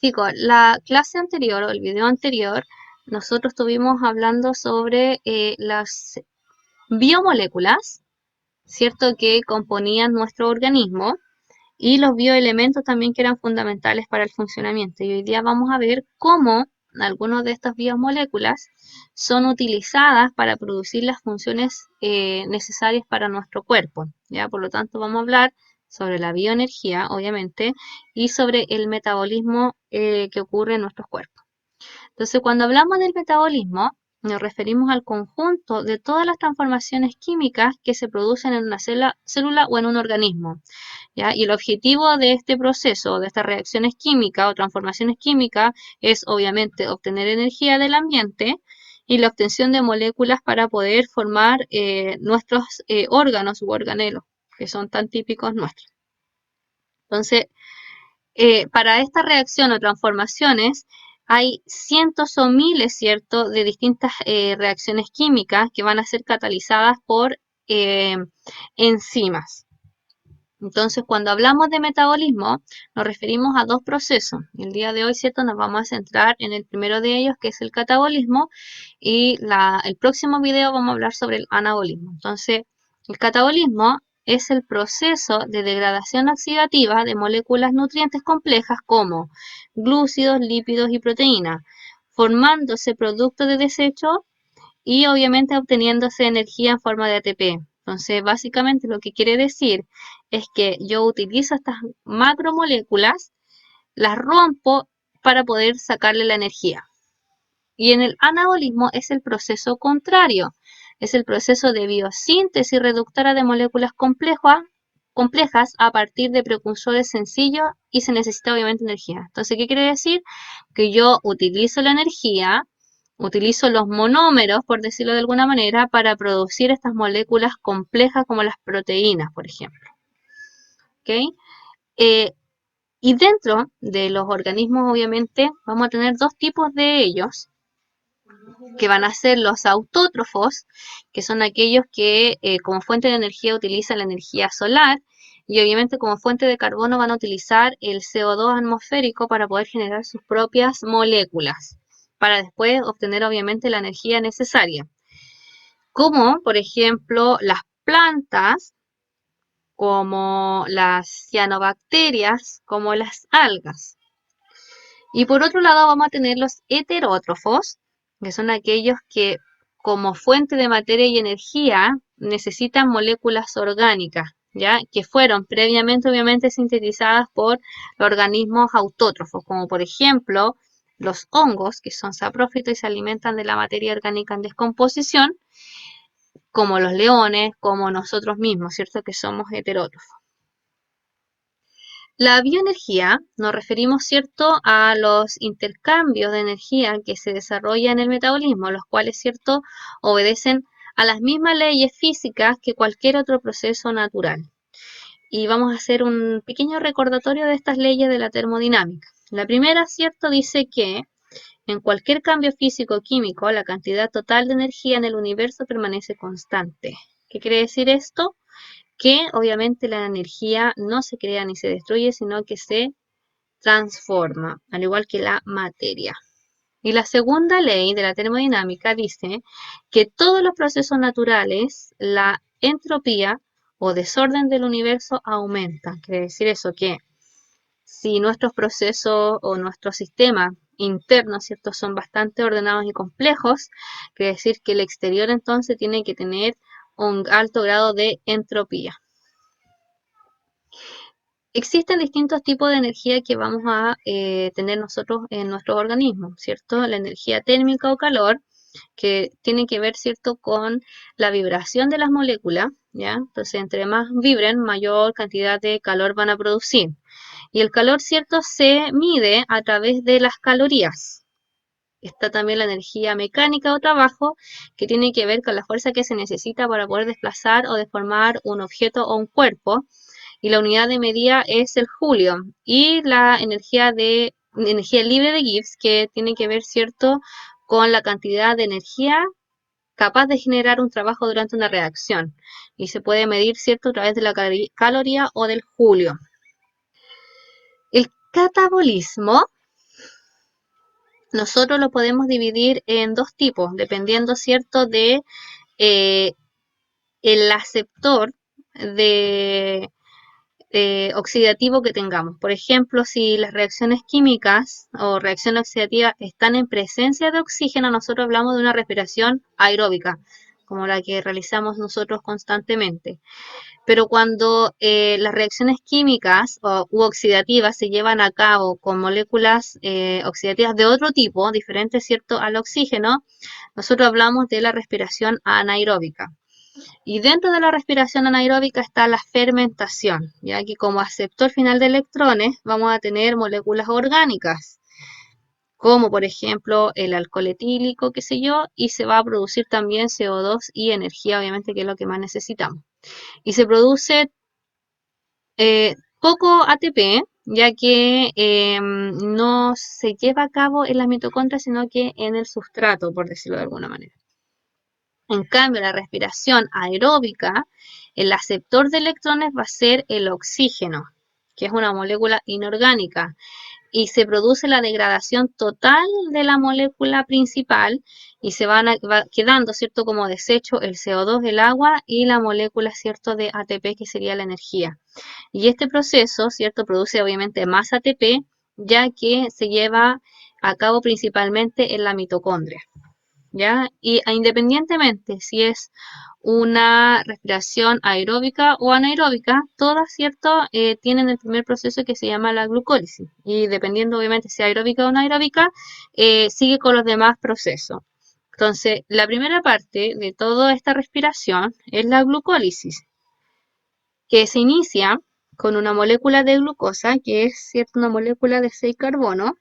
Chicos, la clase anterior o el video anterior, nosotros estuvimos hablando sobre las biomoléculas, ¿cierto? Que componían nuestro organismo y los bioelementos también que eran fundamentales para el funcionamiento. Y hoy día vamos a ver cómo algunas de estas biomoléculas son utilizadas para producir las funciones necesarias para nuestro cuerpo, ¿ya? Por lo tanto, vamos a hablar sobre la bioenergía, obviamente, y sobre el metabolismo que ocurre en nuestros cuerpos. Entonces, cuando hablamos del metabolismo, nos referimos al conjunto de todas las transformaciones químicas que se producen en una célula o en un organismo, ¿ya? Y el objetivo de este proceso, de estas reacciones químicas o transformaciones químicas, es obviamente obtener energía del ambiente y la obtención de moléculas para poder formar nuestros órganos u organelos, que son tan típicos nuestros. Entonces, para esta reacción o transformaciones hay cientos o miles, ¿cierto?, de distintas reacciones químicas que van a ser catalizadas por eh, enzimas. Entonces, cuando hablamos de metabolismo, nos referimos a dos procesos. El día de hoy, ¿cierto?, nos vamos a centrar en el primero de ellos, que es el catabolismo, y el próximo video vamos a hablar sobre el anabolismo. Entonces, el catabolismo es el proceso de degradación oxidativa de moléculas nutrientes complejas como glúcidos, lípidos y proteínas, formándose productos de desecho y obviamente obteniéndose energía en forma de ATP. Entonces, básicamente lo que quiere decir es que yo utilizo estas macromoléculas, las rompo para poder sacarle la energía. Y en el anabolismo es el proceso contrario, es el proceso de biosíntesis reductora de moléculas complejas a partir de precursores sencillos y se necesita obviamente energía. Entonces, ¿qué quiere decir? Que yo utilizo la energía, utilizo los monómeros, por decirlo de alguna manera, para producir estas moléculas complejas como las proteínas, por ejemplo. ¿Okay? Y dentro de los organismos, obviamente, vamos a tener dos tipos de ellos, que van a ser los autótrofos, que son aquellos que como fuente de energía utilizan la energía solar, y obviamente como fuente de carbono van a utilizar el CO2 atmosférico para poder generar sus propias moléculas, para después obtener obviamente la energía necesaria. Como por ejemplo las plantas, como las cianobacterias, como las algas. Y por otro lado vamos a tener los heterótrofos, que son aquellos que como fuente de materia y energía necesitan moléculas orgánicas, ¿ya? Que fueron previamente obviamente sintetizadas por organismos autótrofos, como por ejemplo los hongos, que son saprófitos y se alimentan de la materia orgánica en descomposición, como los leones, como nosotros mismos, ¿cierto? Que somos heterótrofos. La bioenergía nos referimos, ¿cierto?, a los intercambios de energía que se desarrollan en el metabolismo, los cuales, ¿cierto?, obedecen a las mismas leyes físicas que cualquier otro proceso natural. Y vamos a hacer un pequeño recordatorio de estas leyes de la termodinámica. La primera, ¿cierto?, dice que en cualquier cambio físico-químico, la cantidad total de energía en el universo permanece constante. ¿Qué quiere decir esto? Que obviamente la energía no se crea ni se destruye, sino que se transforma, al igual que la materia. Y la segunda ley de la termodinámica dice que todos los procesos naturales, la entropía o desorden del universo aumenta. Quiere decir eso que si nuestros procesos o nuestros sistemas internos, ¿cierto?, son bastante ordenados y complejos, quiere decir que el exterior entonces tiene que tener un alto grado de entropía. Existen distintos tipos de energía que vamos a tener nosotros en nuestro organismo, ¿cierto? La energía térmica o calor, que tiene que ver, ¿cierto?, con la vibración de las moléculas, ¿ya? Entonces, entre más vibren, mayor cantidad de calor van a producir. Y el calor, ¿cierto?, se mide a través de las calorías. Está también la energía mecánica o trabajo, que tiene que ver con la fuerza que se necesita para poder desplazar o deformar un objeto o un cuerpo. Y la unidad de medida es el julio. Y la energía libre de Gibbs, que tiene que ver, ¿cierto?, con la cantidad de energía capaz de generar un trabajo durante una reacción. Y se puede medir, ¿cierto?, a través de la caloría o del julio. El catabolismo nosotros lo podemos dividir en dos tipos, dependiendo, ¿cierto?, de eh, el aceptor de oxidativo que tengamos. Por ejemplo, si las reacciones químicas o reacción oxidativa están en presencia de oxígeno, nosotros hablamos de una respiración aeróbica, como la que realizamos nosotros constantemente. Pero cuando las reacciones químicas u oxidativas se llevan a cabo con moléculas oxidativas de otro tipo, diferente, ¿cierto?, al oxígeno, nosotros hablamos de la respiración anaeróbica. Y dentro de la respiración anaeróbica está la fermentación, ya que como aceptor final de electrones vamos a tener moléculas orgánicas, como por ejemplo el alcohol etílico, qué sé yo, y se va a producir también CO2 y energía, obviamente, que es lo que más necesitamos. Y se produce poco ATP, ya que no se lleva a cabo en las mitocondrias, sino que en el sustrato, por decirlo de alguna manera. En cambio, la respiración aeróbica, el aceptor de electrones va a ser el oxígeno, que es una molécula inorgánica, y se produce la degradación total de la molécula principal y se va quedando, ¿cierto?, como desecho el CO2, el agua y la molécula, ¿cierto?, de ATP, que sería la energía. Y este proceso, ¿cierto?, produce obviamente más ATP, ya que se lleva a cabo principalmente en la mitocondria. ¿Ya? Y independientemente si es una respiración aeróbica o anaeróbica, todas, ¿cierto?, tienen el primer proceso que se llama la glucólisis. Y dependiendo, obviamente, si es aeróbica o anaeróbica, sigue con los demás procesos. Entonces, la primera parte de toda esta respiración es la glucólisis, que se inicia con una molécula de glucosa, que es, ¿cierto?, una molécula de 6 carbonos,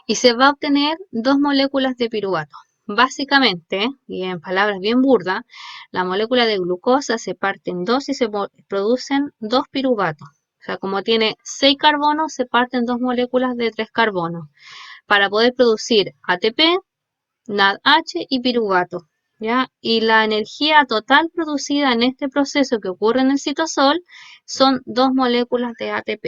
y se va a obtener dos moléculas de piruvato. Básicamente, y en palabras bien burdas, la molécula de glucosa se parte en dos y se producen dos piruvatos. O sea, como tiene 6 carbonos, se parten dos moléculas de 3 carbonos para poder producir ATP, NADH y piruvato. ¿Ya? Y la energía total producida en este proceso que ocurre en el citosol son dos moléculas de ATP.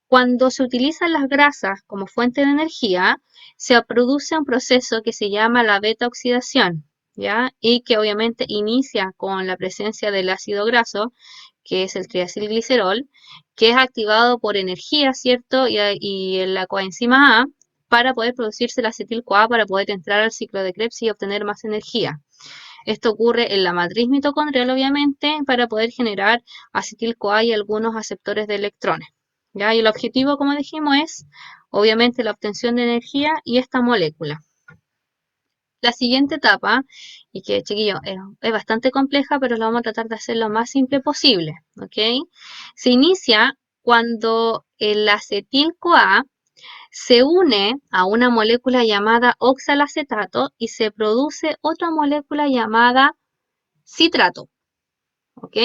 Cuando se utilizan las grasas como fuente de energía, se produce un proceso que se llama la beta-oxidación, ¿ya? Y que obviamente inicia con la presencia del ácido graso, que es el triacilglicerol, que es activado por energía, ¿cierto? Y la coenzima A para poder producirse el acetil-CoA para poder entrar al ciclo de Krebs y obtener más energía. Esto ocurre en la matriz mitocondrial, obviamente, para poder generar acetil-CoA y algunos aceptores de electrones. ¿Ya? Y el objetivo, como dijimos, es obviamente la obtención de energía y esta molécula. La siguiente etapa, y que, chiquillos, es bastante compleja, pero lo vamos a tratar de hacer lo más simple posible, ¿ok? Se inicia cuando el acetil-CoA se une a una molécula llamada oxalacetato y se produce otra molécula llamada citrato, ¿ok?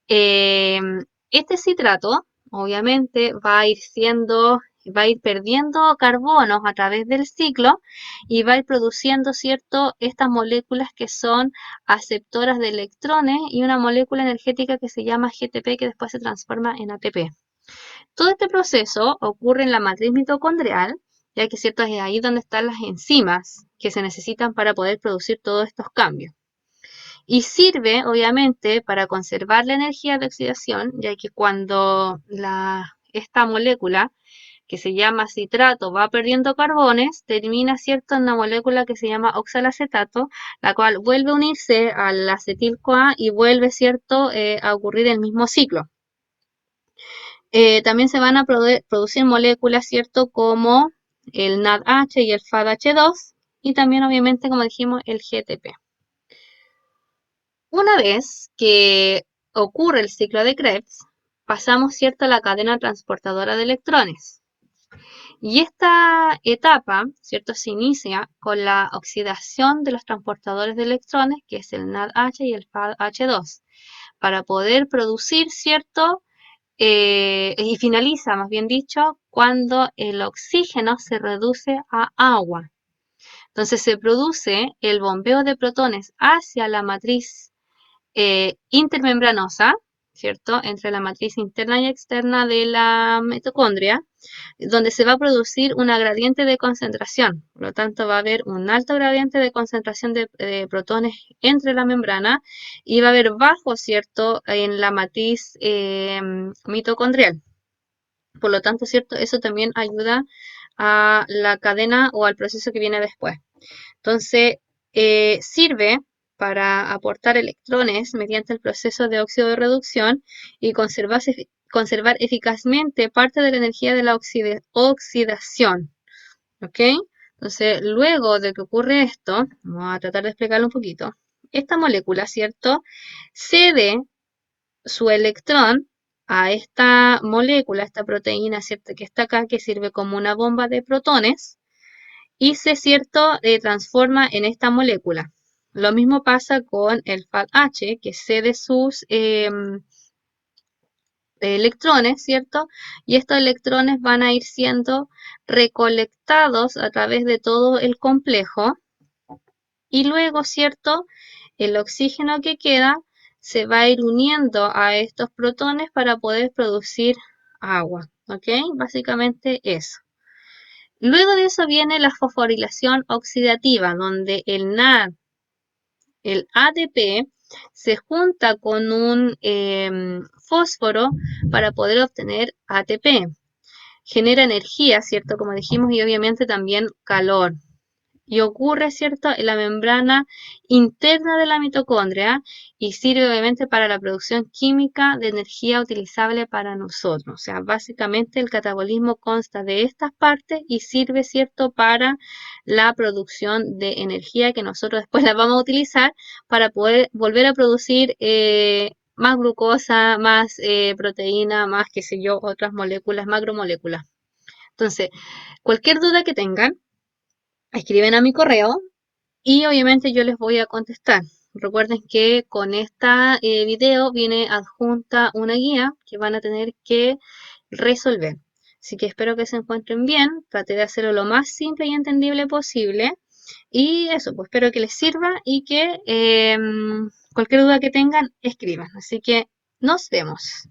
Este citrato, obviamente, va a ir perdiendo carbonos a través del ciclo y va a ir produciendo, ¿cierto?, estas moléculas que son aceptoras de electrones y una molécula energética que se llama GTP que después se transforma en ATP. Todo este proceso ocurre en la matriz mitocondrial, ya que, ¿cierto?, es ahí donde están las enzimas que se necesitan para poder producir todos estos cambios. Y sirve, obviamente, para conservar la energía de oxidación, ya que cuando esta molécula, que se llama citrato, va perdiendo carbones, termina, ¿cierto?, en una molécula que se llama oxalacetato, la cual vuelve a unirse al acetil-CoA y vuelve, ¿cierto?, a ocurrir el mismo ciclo. También se van a producir moléculas, ¿cierto?, como el NADH y el FADH2, y también, obviamente, como dijimos, el GTP. Una vez que ocurre el ciclo de Krebs, pasamos, ¿cierto?, a la cadena transportadora de electrones. Y esta etapa, ¿cierto?, se inicia con la oxidación de los transportadores de electrones, que es el NADH y el FADH2, para poder producir, ¿cierto?, y finaliza, más bien dicho, cuando el oxígeno se reduce a agua. Entonces se produce el bombeo de protones hacia la matriz intermembranosa, ¿cierto? Entre la matriz interna y externa de la mitocondria, donde se va a producir una gradiente de concentración. Por lo tanto, va a haber un alto gradiente de concentración de protones entre la membrana y va a haber bajo, ¿cierto?, en la matriz mitocondrial. Por lo tanto, ¿cierto?, eso también ayuda a la cadena o al proceso que viene después. Entonces, sirve para aportar electrones mediante el proceso de óxido de reducción y conservar eficazmente parte de la energía de la oxidación. ¿Ok? Entonces, luego de que ocurre esto, vamos a tratar de explicarlo un poquito. Esta molécula, ¿cierto?, cede su electrón a esta molécula, esta proteína, ¿cierto?, que está acá, que sirve como una bomba de protones, y se, ¿cierto?, transforma en esta molécula. Lo mismo pasa con el FADH, que cede sus electrones, ¿cierto? Y estos electrones van a ir siendo recolectados a través de todo el complejo y luego, ¿cierto? El oxígeno que queda se va a ir uniendo a estos protones para poder producir agua, ¿ok? Básicamente eso. Luego de eso viene la fosforilación oxidativa, donde el NAD, el ADP, se junta con un fósforo para poder obtener ATP. Genera energía, ¿cierto? Como dijimos, y obviamente también calor. Y ocurre, ¿cierto?, en la membrana interna de la mitocondria y sirve obviamente para la producción química de energía utilizable para nosotros. O sea, básicamente el catabolismo consta de estas partes y sirve, ¿cierto?, para la producción de energía que nosotros después la vamos a utilizar para poder volver a producir más glucosa, más proteína, más, qué sé yo, otras moléculas, macromoléculas. Entonces, cualquier duda que tengan, escriben a mi correo y obviamente yo les voy a contestar. Recuerden que con esta video viene adjunta una guía que van a tener que resolver. Así que espero que se encuentren bien. Traté de hacerlo lo más simple y entendible posible. Y eso, pues espero que les sirva y que cualquier duda que tengan, escriban. Así que nos vemos.